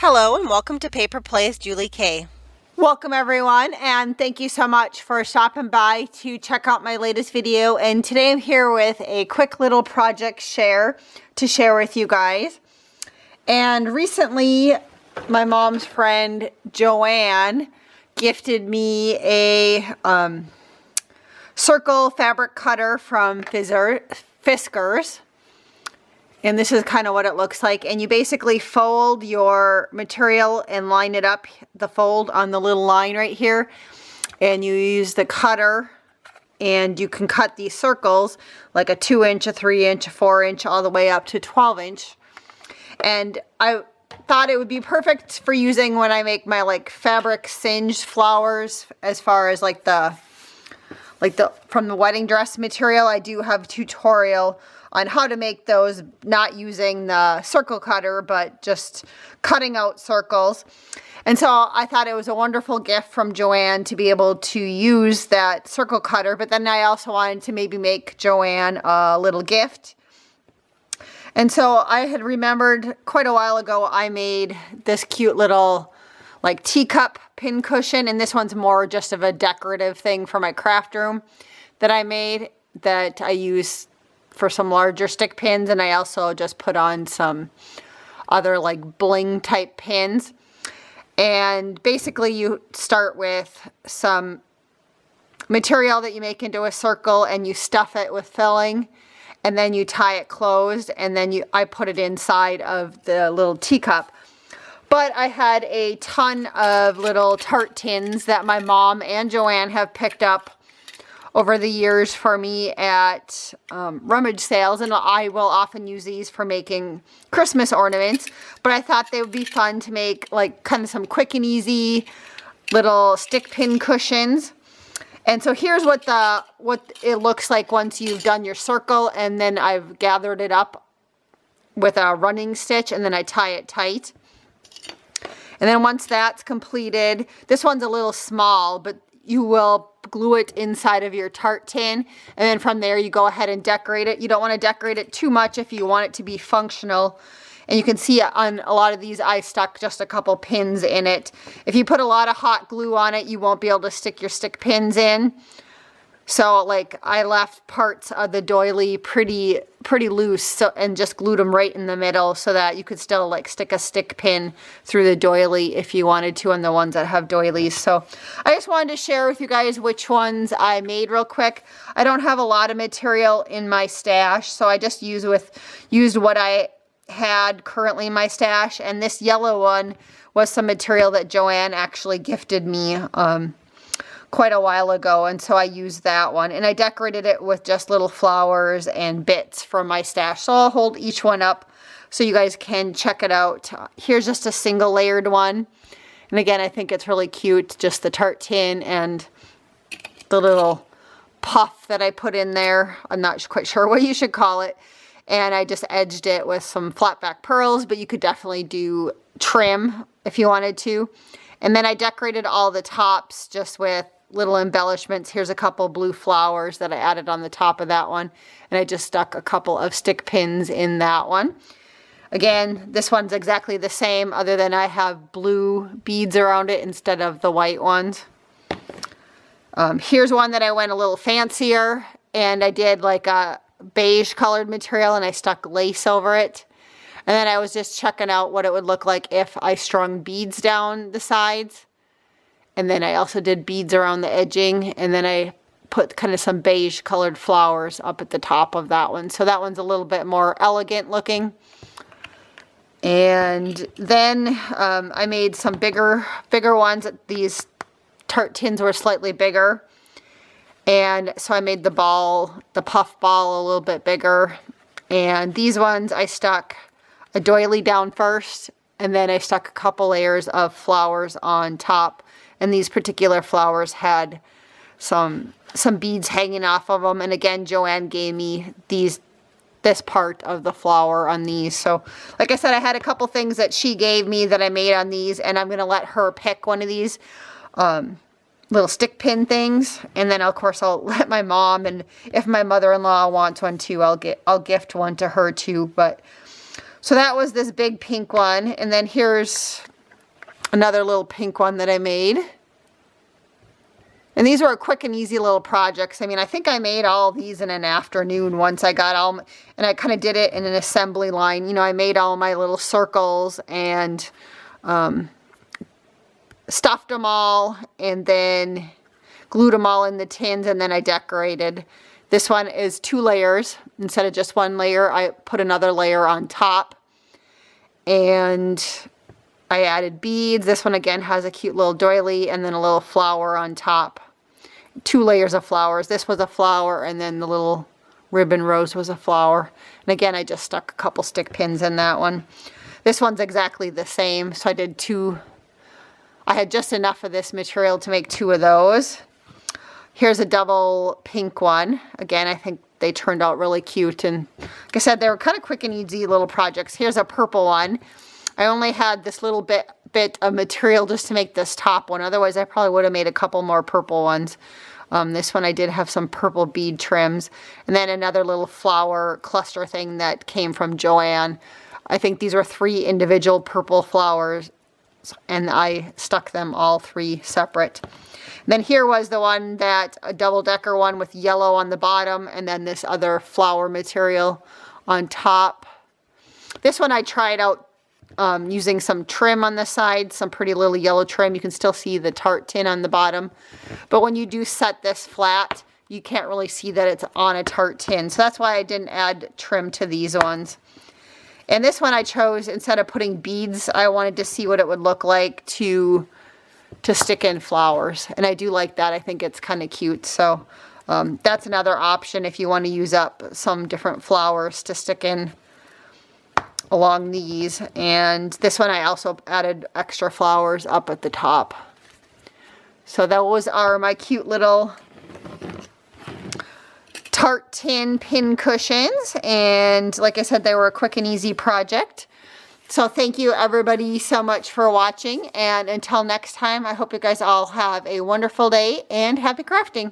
Hello and welcome to Paper Plays Julie K. Welcome everyone, and thank you so much for stopping by to check out my latest video. And today I'm here with a quick little project to share with you guys. And recently my mom's friend Joanne gifted me a circle fabric cutter from Fiskars. And this is kind of what it looks like. And you basically fold your material and line it up, the fold on the little line right here. And you use the cutter and you can cut these circles like a 2-inch, a 3-inch, a 4-inch, all the way up to 12-inch. And I thought it would be perfect for using when I make my like fabric singed flowers, as far as like from the wedding dress material. I do have a tutorial on how to make those, not using the circle cutter, but just cutting out circles. And so I thought it was a wonderful gift from Joanne to be able to use that circle cutter. But then I also wanted to maybe make Joanne a little gift. And so I had remembered quite a while ago I made this cute little like teacup pincushion, and this one's more just of a decorative thing for my craft room that I made, that I use for some larger stick pins, and I also just put on some other like bling type pins. And basically you start with some material that you make into a circle and you stuff it with filling, and then you tie it closed, and then I put it inside of the little teacup. But I had a ton of little Tart tins that my mom and Joanne have picked up over the years for me at rummage sales, and I will often use these for making Christmas ornaments. But I thought they would be fun to make like kind of some quick and easy little stick pin cushions. And so here's what it looks like once you've done your circle, and then I've gathered it up with a running stitch, and then I tie it tight. And then once that's completed, this one's a little small, but you will glue it inside of your Tart tin, and then from there you go ahead and decorate it. You don't want to decorate it too much if you want it to be functional. And you can see on a lot of these I stuck just a couple pins in it. If you put a lot of hot glue on it, you won't be able to stick your stick pins in. So like I left parts of the doily pretty loose, and just glued them right in the middle so that you could still like stick a stick pin through the doily if you wanted to on the ones that have doilies. So I just wanted to share with you guys which ones I made real quick. I don't have a lot of material in my stash, so I just used what I had currently in my stash. And this yellow one was some material that Joanne actually gifted me quite a while ago, and so I used that one, and I decorated it with just little flowers and bits from my stash. So I'll hold each one up so you guys can check it out. Here's just a single layered one, and again I think it's really cute, just the Tart tin and the little puff that I put in there. I'm not quite sure what you should call it. And I just edged it with some flat back pearls, but you could definitely do trim if you wanted to. And then I decorated all the tops just with little embellishments. Here's a couple blue flowers that I added on the top of that one. And I just stuck a couple of stick pins in that one. Again, this one's exactly the same, other than I have blue beads around it instead of the white ones. Here's one that I went a little fancier, and I did like a beige colored material and I stuck lace over it. And then I was just checking out what it would look like if I strung beads down the sides. And then I also did beads around the edging, and then I put kind of some beige colored flowers up at the top of that one. So that one's a little bit more elegant looking. And then I made some bigger ones. These Tart tins were slightly bigger. And so I made the puff ball a little bit bigger. And these ones I stuck a doily down first, and then I stuck a couple layers of flowers on top. And these particular flowers had some beads hanging off of them. And again, Joanne gave me this part of the flower on these. So like I said, I had a couple things that she gave me that I made on these, and I'm going to let her pick one of these little stick pin things. And then of course I'll let my mom, and if my mother-in-law wants one too, I'll gift one to her too. But so that was this big pink one. And then here's another little pink one that I made. And these were quick and easy little projects. I mean, I think I made all these in an afternoon once I got all, and I kind of did it in an assembly line. You know, I made all my little circles and stuffed them all and then glued them all in the tins, and then I decorated. This one is 2 layers. Instead of just 1 layer, I put another layer on top. And I added beads. This one again has a cute little doily and then a little flower on top. 2 layers of flowers. This was a flower, and then the little ribbon rose was a flower. And again, I just stuck a couple stick pins in that one. This one's exactly the same. So I did 2. I had just enough of this material to make 2 of those. Here's a double pink one. Again, I think they turned out really cute. And like I said, they were kind of quick and easy little projects. Here's a purple one. I only had this little bit of material just to make this top one. Otherwise, I probably would have made a couple more purple ones. This one I did have some purple bead trims. And then another little flower cluster thing that came from Joann. I think these were 3 individual purple flowers, and I stuck them all 3 separate. And then here was the one that, a double-decker one with yellow on the bottom, and then this other flower material on top. This one I tried out using some trim on the side, some pretty little yellow trim. You can still see the Tart tin on the bottom. But when you do set this flat, you can't really see that it's on a Tart tin. So that's why I didn't add trim to these ones. And this one I chose, instead of putting beads, I wanted to see what it would look like to stick in flowers. And I do like that. I think it's kind of cute. So that's another option if you want to use up some different flowers to stick in along these. And this one I also added extra flowers up at the top. So those are my cute little Tart tin pin cushions. And like I said, they were a quick and easy project. So thank you everybody so much for watching. And until next time, I hope you guys all have a wonderful day and happy crafting.